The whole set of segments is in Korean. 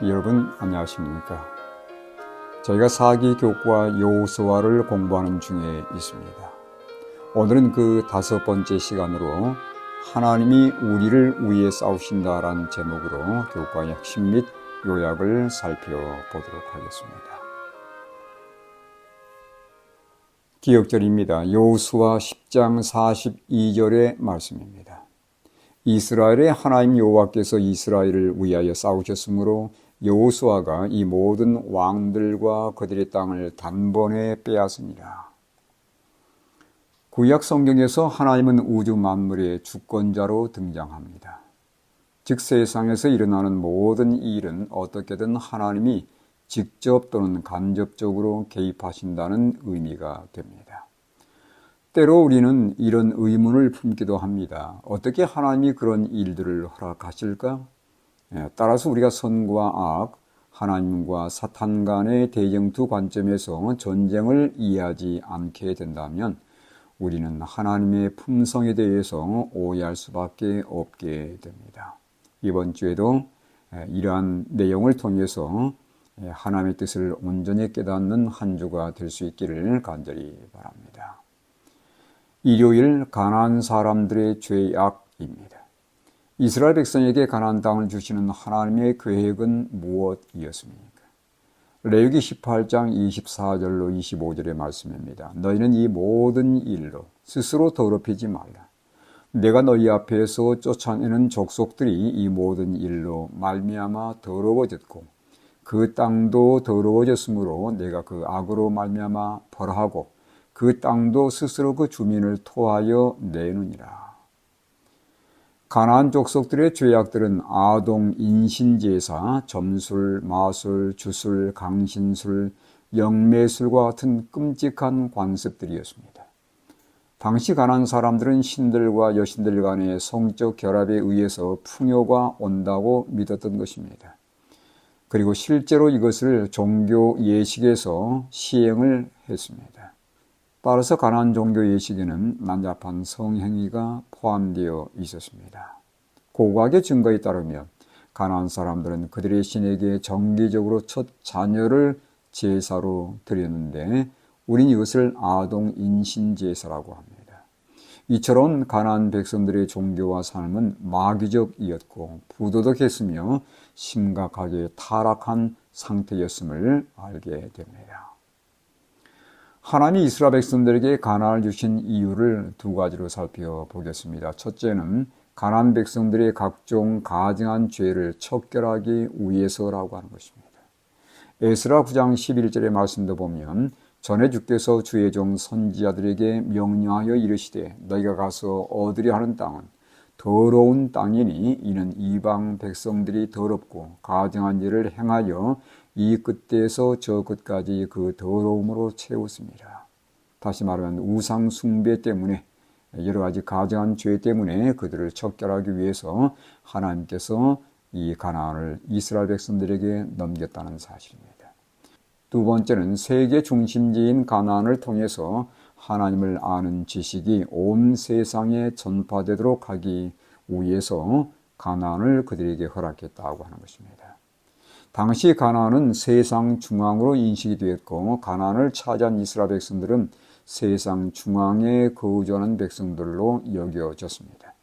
여러분 안녕하십니까? 저희가 사기교과 여호수아를 공부하는 중에 있습니다. 오늘은 그 5번째 시간으로 하나님이 우리를 위해 싸우신다라는 제목으로 교과의 핵심 및 요약을 살펴보도록 하겠습니다. 기억절입니다. 여호수아 10장 42절의 말씀입니다. 이스라엘의 하나님 여호와께서 이스라엘을 위하여 싸우셨으므로 여호수아가 이 모든 왕들과 그들의 땅을 단번에 빼앗으니라. 구약 성경에서 하나님은 우주 만물의 주권자로 등장합니다. 즉 세상에서 일어나는 모든 일은 어떻게든 하나님이 직접 또는 간접적으로 개입하신다는 의미가 됩니다. 때로 우리는 이런 의문을 품기도 합니다. 어떻게 하나님이 그런 일들을 허락하실까? 따라서 우리가 선과 악, 하나님과 사탄 간의 대쟁투 관점에서 전쟁을 이해하지 않게 된다면 우리는 하나님의 품성에 대해서 오해할 수밖에 없게 됩니다. 이번 주에도 이러한 내용을 통해서 하나님의 뜻을 온전히 깨닫는 한 주가 될 수 있기를 간절히 바랍니다. 일요일 가나안 사람들의 죄악입니다. 이스라엘 백성에게 가나안 땅을 주시는 하나님의 계획은 무엇이었습니까? 레위기 18장 24절로 25절의 말씀입니다. 너희는 이 모든 일로 스스로 더럽히지 말라. 내가 너희 앞에서 쫓아내는 족속들이 이 모든 일로 말미암아 더러워졌고 그 땅도 더러워졌으므로 내가 그 악으로 말미암아 벌하고 그 땅도 스스로 그 주민을 토하여 내느니라. 가나안 족속들의 죄악들은 아동 인신제사, 점술, 마술, 주술, 강신술, 영매술과 같은 끔찍한 관습들이었습니다. 당시 가나안 사람들은 신들과 여신들 간의 성적 결합에 의해서 풍요가 온다고 믿었던 것입니다. 그리고 실제로 이것을 종교 예식에서 시행을 했습니다. 따라서 가나안 종교 예식에는 난잡한 성행위가 포함되어 있었습니다. 고고학의 증거에 따르면 가나안 사람들은 그들의 신에게 정기적으로 첫 자녀를 제사로 드렸는데 우린 이것을 아동 인신 제사라고 합니다. 이처럼 가나안 백성들의 종교와 삶은 마귀적이었고 부도덕했으며 심각하게 타락한 상태였음을 알게 됩니다. 하나님이 이스라엘 백성들에게 가나안을 주신 이유를 두 가지로 살펴보겠습니다. 첫째는 가나안 백성들의 각종 가증한 죄를 척결하기 위해서라고 하는 것입니다. 에스라 9장 11절의 말씀도 보면 전에 주께서 주의 종 선지자들에게 명령하여 이르시되 너희가 가서 얻으려 하는 땅은 더러운 땅이니 이는 이방 백성들이 더럽고 가증한 일을 행하여 이 끝에서 저 끝까지 그 더러움으로 채웠습니다. 다시 말하면 우상 숭배 때문에 여러 가지 가증한 죄 때문에 그들을 척결하기 위해서 하나님께서 이 가나안을 이스라엘 백성들에게 넘겼다는 사실입니다. 두 번째는 세계 중심지인 가나안을 통해서 하나님을 아는 지식이 온 세상에 전파되도록 하기 위해서 가나안을 그들에게 허락했다고 하는 것입니다. 당시 가나안은 세상 중앙으로 인식이 되었고 가나안을 차지한 이스라엘 백성들은 세상 중앙에 거주하는 백성들로 여겨졌습니다.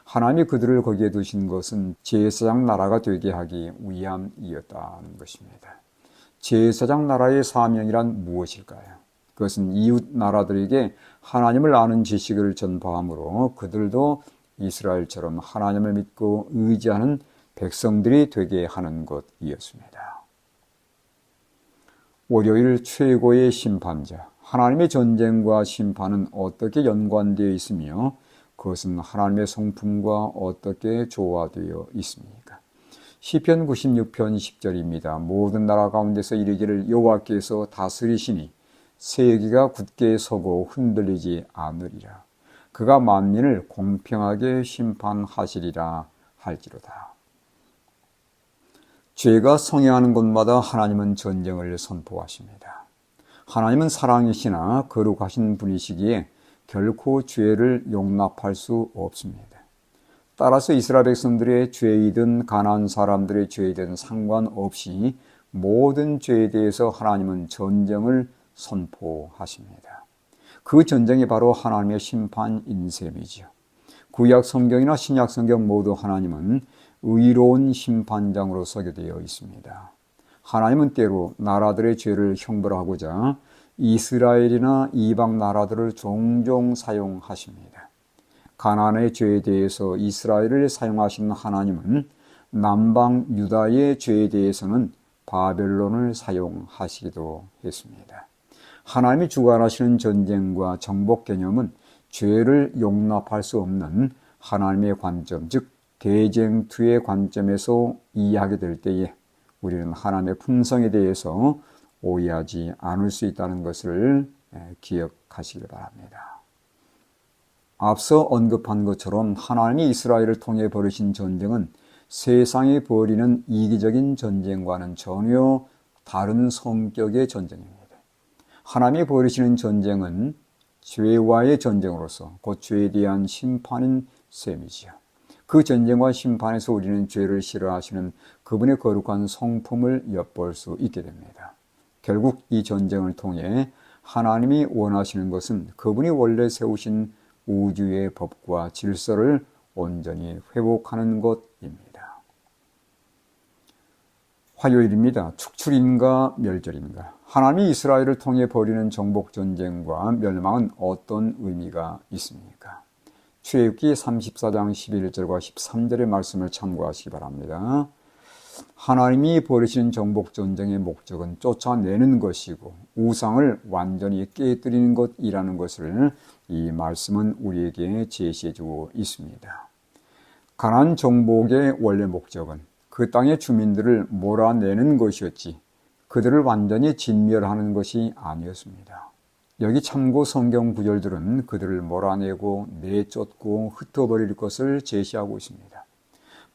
하나님이 그들을 거기에 두신 것은 제사장 나라가 되게 하기 위함이었다는 것입니다. 제사장 나라의 사명이란 무엇일까요? 그것은 이웃 나라들에게 하나님을 아는 지식을 전파함으로 그들도 이스라엘처럼 하나님을 믿고 의지하는 백성들이 되게 하는 것이었습니다. 월요일 최고의 심판자, 하나님의 전쟁과 심판은 어떻게 연관되어 있으며 그것은 하나님의 성품과 어떻게 조화되어 있습니까? 시편 96편 10절입니다. 모든 나라 가운데서 이르기를 여호와께서 다스리시니 세계가 굳게 서고 흔들리지 않으리라. 그가 만민을 공평하게 심판하시리라 할지로다. 죄가 성행하는 곳마다 하나님은 전쟁을 선포하십니다. 하나님은 사랑이시나 거룩하신 분이시기에 결코 죄를 용납할 수 없습니다. 따라서 이스라엘 백성들의 죄이든 가나안 사람들의 죄이든 상관없이 모든 죄에 대해서 하나님은 전쟁을 선포하십니다. 그 전쟁이 바로 하나님의 심판인 셈이죠. 구약 성경이나 신약 성경 모두 하나님은 의로운 심판장으로 서게 되어 있습니다. 하나님은 때로 나라들의 죄를 형벌하고자 이스라엘이나 이방 나라들을 종종 사용하십니다. 가나안의 죄에 대해서 이스라엘을 사용하시는 하나님은 남방 유다의 죄에 대해서는 바벨론을 사용하시기도 했습니다. 하나님이 주관하시는 전쟁과 정복 개념은 죄를 용납할 수 없는 하나님의 관점, 즉 대쟁투의 관점에서 이해하게 될 때에 우리는 하나님의 품성에 대해서 오해하지 않을 수 있다는 것을 기억하시기 바랍니다. 앞서 언급한 것처럼 하나님이 이스라엘을 통해 벌이신 전쟁은 세상이 벌이는 이기적인 전쟁과는 전혀 다른 성격의 전쟁입니다. 하나님이 벌이시는 전쟁은 죄와의 전쟁으로서 곧 죄에 대한 심판인 셈이지요. 그 전쟁과 심판에서 우리는 죄를 싫어하시는 그분의 거룩한 성품을 엿볼 수 있게 됩니다. 결국 이 전쟁을 통해 하나님이 원하시는 것은 그분이 원래 세우신 우주의 법과 질서를 온전히 회복하는 것입니다. 화요일입니다. 축출인가 멸절인가. 하나님이 이스라엘을 통해 벌이는 정복전쟁과 멸망은 어떤 의미가 있습니까? 출애굽기 34장 11절과 13절의 말씀을 참고하시기 바랍니다. 하나님이 벌이시는 정복전쟁의 목적은 쫓아내는 것이고 우상을 완전히 깨뜨리는 것이라는 것을 이 말씀은 우리에게 제시해주고 있습니다. 가나안 정복의 원래 목적은 그 땅의 주민들을 몰아내는 것이었지 그들을 완전히 진멸하는 것이 아니었습니다. 여기 참고 성경 구절들은 그들을 몰아내고 내쫓고 흩어버릴 것을 제시하고 있습니다.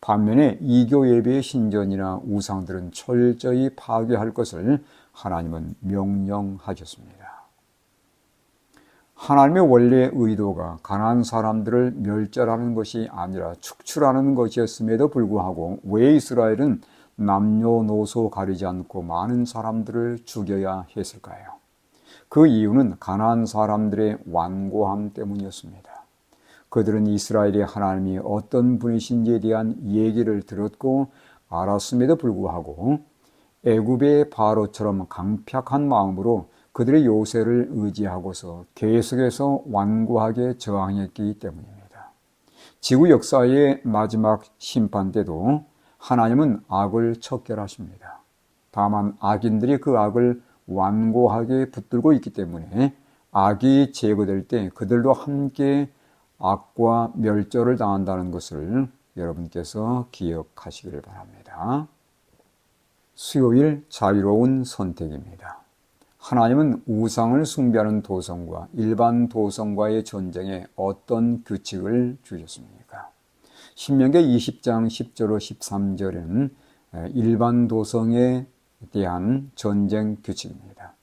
반면에 이교 예배의 신전이나 우상들은 철저히 파괴할 것을 하나님은 명령하셨습니다. 하나님의 원래 의도가 가나안 사람들을 멸절하는 것이 아니라 축출하는 것이었음에도 불구하고 왜 이스라엘은 남녀노소 가리지 않고 많은 사람들을 죽여야 했을까요? 그 이유는 가나안 사람들의 완고함 때문이었습니다. 그들은 이스라엘의 하나님이 어떤 분이신지에 대한 얘기를 들었고 알았음에도 불구하고 애굽의 바로처럼 강팍한 마음으로 그들의 요새를 의지하고서 계속해서 완고하게 저항했기 때문입니다. 지구 역사의 마지막 심판 때도 하나님은 악을 척결하십니다. 다만 악인들이 그 악을 완고하게 붙들고 있기 때문에 악이 제거될 때 그들도 함께 악과 멸절을 당한다는 것을 여러분께서 기억하시기를 바랍니다. 수요일 자유로운 선택입니다. 하나님은 우상을 숭배하는 도성과 일반 도성과의 전쟁에 어떤 규칙을 주셨습니까? 신명기 20장 10절로 13절에는 일반 도성에 대한 전쟁 규칙입니다.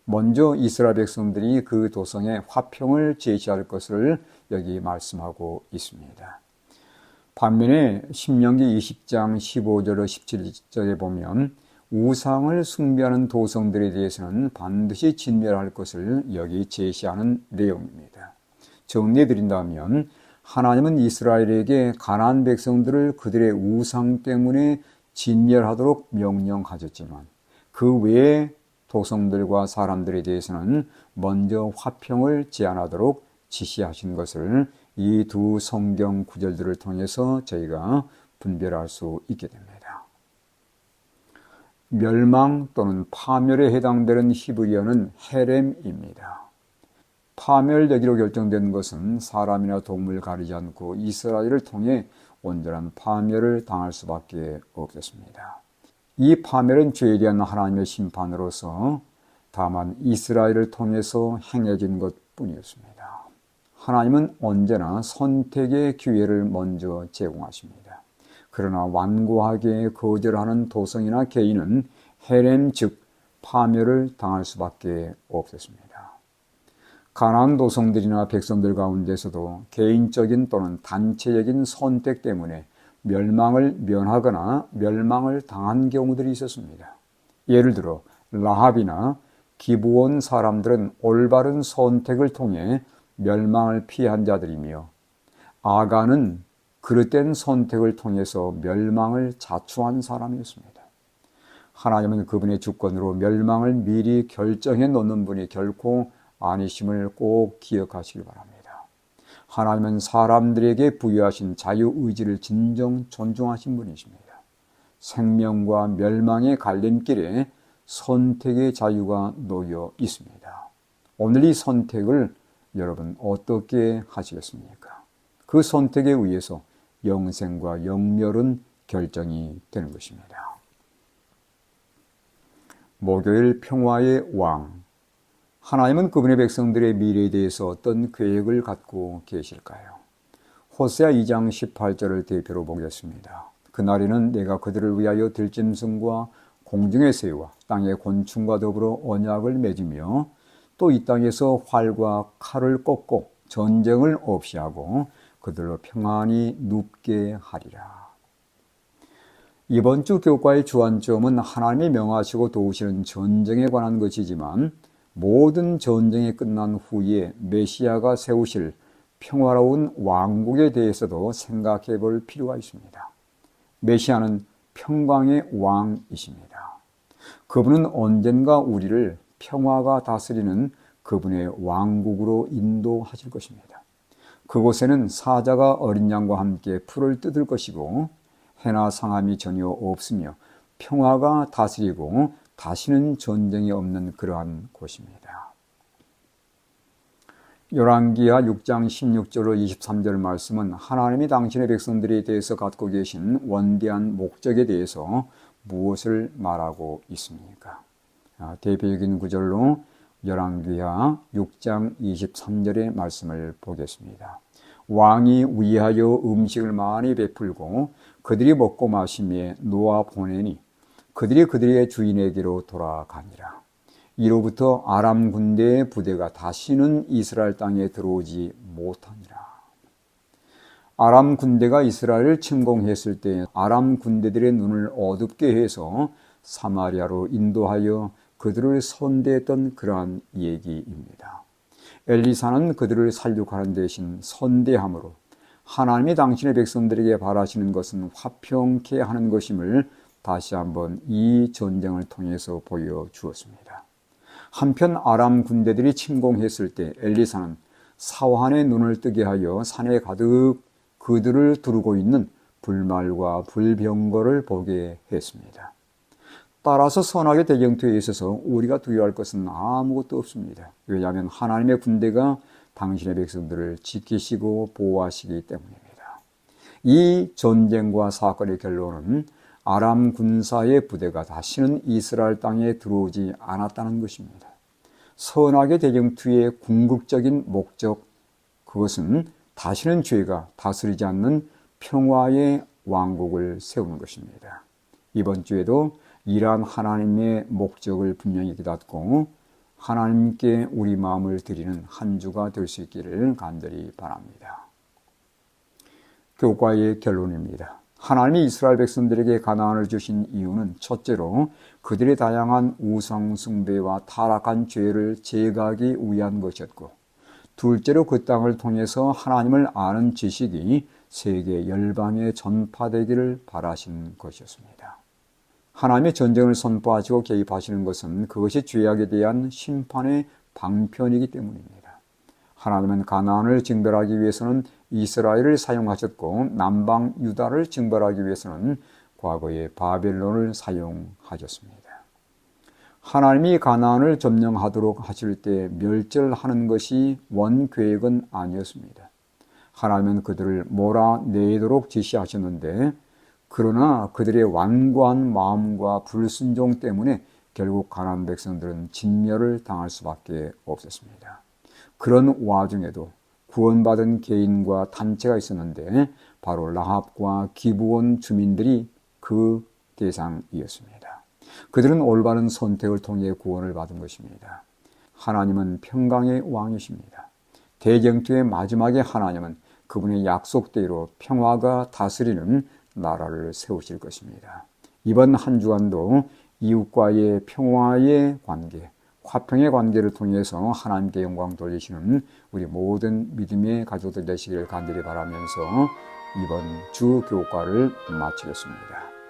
먼저 이스라엘 백성들이 그 도성에 화평을 제시할 것을 여기 말씀하고 있습니다. 반면에 신명기 20장 15절로 17절에 보면 우상을 숭배하는 도성들에 대해서는 반드시 진멸할 것을 여기 제시하는 내용입니다. 정리해드린다면 하나님은 이스라엘에게 가나안 백성들을 그들의 우상 때문에 진멸하도록 명령하셨지만 그 외의 도성들과 사람들에 대해서는 먼저 화평을 제안하도록 지시하신 것을 이 두 성경 구절들을 통해서 저희가 분별할 수 있게 됩니다. 멸망 또는 파멸에 해당되는 히브리어는 헤렘입니다. 파멸되기로 결정된 것은 사람이나 동물 가리지 않고 이스라엘을 통해 온전한 파멸을 당할 수밖에 없겠습니다. 이 파멸은 죄에 대한 하나님의 심판으로서 다만 이스라엘을 통해서 행해진 것뿐이었습니다. 하나님은 언제나 선택의 기회를 먼저 제공하십니다. 그러나 완고하게 거절하는 도성이나 개인은 헤렘 즉 파멸을 당할 수밖에 없었습니다. 가나안 도성들이나 백성들 가운데서도 개인적인 또는 단체적인 선택 때문에 멸망을 면하거나 멸망을 당한 경우들이 있었습니다. 예를 들어 라합이나 기브온 사람들은 올바른 선택을 통해 멸망을 피한 자들이며, 아간은 그릇된 선택을 통해서 멸망을 자초한 사람이었습니다. 하나님은 그분의 주권으로 멸망을 미리 결정해 놓는 분이 결코 아니심을 꼭 기억하시기 바랍니다. 하나님은 사람들에게 부여하신 자유의지를 진정 존중하신 분이십니다. 생명과 멸망의 갈림길에 선택의 자유가 놓여 있습니다. 오늘 이 선택을 여러분 어떻게 하시겠습니까? 그 선택에 의해서 영생과 영멸은 결정이 되는 것입니다. 목요일 평화의 왕. 하나님은 그분의 백성들의 미래에 대해서 어떤 계획을 갖고 계실까요? 호세아 2장 18절을 대표로 보겠습니다. 그날에는 내가 그들을 위하여 들짐승과 공중의 새와 땅의 곤충과 더불어 언약을 맺으며 또 이 땅에서 활과 칼을 꺾고 전쟁을 없이 하고 그들로 평안히 눕게 하리라. 이번 주 교과의 주안점은 하나님이 명하시고 도우시는 전쟁에 관한 것이지만, 모든 전쟁이 끝난 후에 메시아가 세우실 평화로운 왕국에 대해서도 생각해 볼 필요가 있습니다. 메시아는 평강의 왕이십니다. 그분은 언젠가 우리를 평화가 다스리는 그분의 왕국으로 인도하실 것입니다. 그곳에는 사자가 어린 양과 함께 풀을 뜯을 것이고 해나 상함이 전혀 없으며 평화가 다스리고 다시는 전쟁이 없는 그러한 곳입니다. 열왕기하 6장 16절로 23절 말씀은 하나님이 당신의 백성들에 대해서 갖고 계신 원대한 목적에 대해서 무엇을 말하고 있습니까? 대표적인 구절로 열왕기하 6장 23절의 말씀을 보겠습니다. 왕이 위하여 음식을 많이 베풀고 그들이 먹고 마시며 놓아 보내니 그들이 그들의 주인에게로 돌아가니라. 이로부터 아람 군대의 부대가 다시는 이스라엘 땅에 들어오지 못하니라. 아람 군대가 이스라엘을 침공했을 때 아람 군대들의 눈을 어둡게 해서 사마리아로 인도하여 그들을 선대했던 그러한 얘기입니다. 엘리사는 그들을 살육하는 대신 선대함으로 하나님이 당신의 백성들에게 바라시는 것은 화평케 하는 것임을 다시 한번 이 전쟁을 통해서 보여주었습니다. 한편 아람 군대들이 침공했을 때 엘리사는 사환의 눈을 뜨게 하여 산에 가득 그들을 두르고 있는 불말과 불병거를 보게 했습니다. 따라서 선악의 대경투에 있어서 우리가 두려워할 것은 아무것도 없습니다. 왜냐하면 하나님의 군대가 당신의 백성들을 지키시고 보호하시기 때문입니다. 이 전쟁과 사건의 결론은 아람 군사의 부대가 다시는 이스라엘 땅에 들어오지 않았다는 것입니다. 선악의 대경투의 궁극적인 목적, 그것은 다시는 죄가 다스리지 않는 평화의 왕국을 세우는 것입니다. 이번 주에도 이러한 하나님의 목적을 분명히 깨닫고 하나님께 우리 마음을 드리는 한 주가 될 수 있기를 간절히 바랍니다. 교과의 결론입니다. 하나님이 이스라엘 백성들에게 가나안을 주신 이유는 첫째로 그들의 다양한 우상 숭배와 타락한 죄를 제거하기 위한 것이었고, 둘째로 그 땅을 통해서 하나님을 아는 지식이 세계 열방에 전파되기를 바라신 것이었습니다. 하나님의 전쟁을 선포하시고 개입하시는 것은 그것이 죄악에 대한 심판의 방편이기 때문입니다. 하나님은 가나안을 징벌하기 위해서는 이스라엘을 사용하셨고 남방 유다를 징벌하기 위해서는 과거에 바벨론을 사용하셨습니다. 하나님이 가나안을 점령하도록 하실 때 멸절하는 것이 원 계획은 아니었습니다. 하나님은 그들을 몰아내도록 지시하셨는데, 그러나 그들의 완고한 마음과 불순종 때문에 결국 가나안 백성들은 진멸을 당할 수밖에 없었습니다. 그런 와중에도 구원받은 개인과 단체가 있었는데 바로 라합과 기브온 주민들이 그 대상이었습니다. 그들은 올바른 선택을 통해 구원을 받은 것입니다. 하나님은 평강의 왕이십니다. 대쟁투의 마지막에 하나님은 그분의 약속대로 평화가 다스리는 나라를 세우실 것입니다. 이번 한 주간도 이웃과의 평화의 관계, 화평의 관계를 통해서 하나님께 영광 돌리시는 우리 모든 믿음의 가족들 되시기를 간절히 바라면서 이번 주 교과를 마치겠습니다.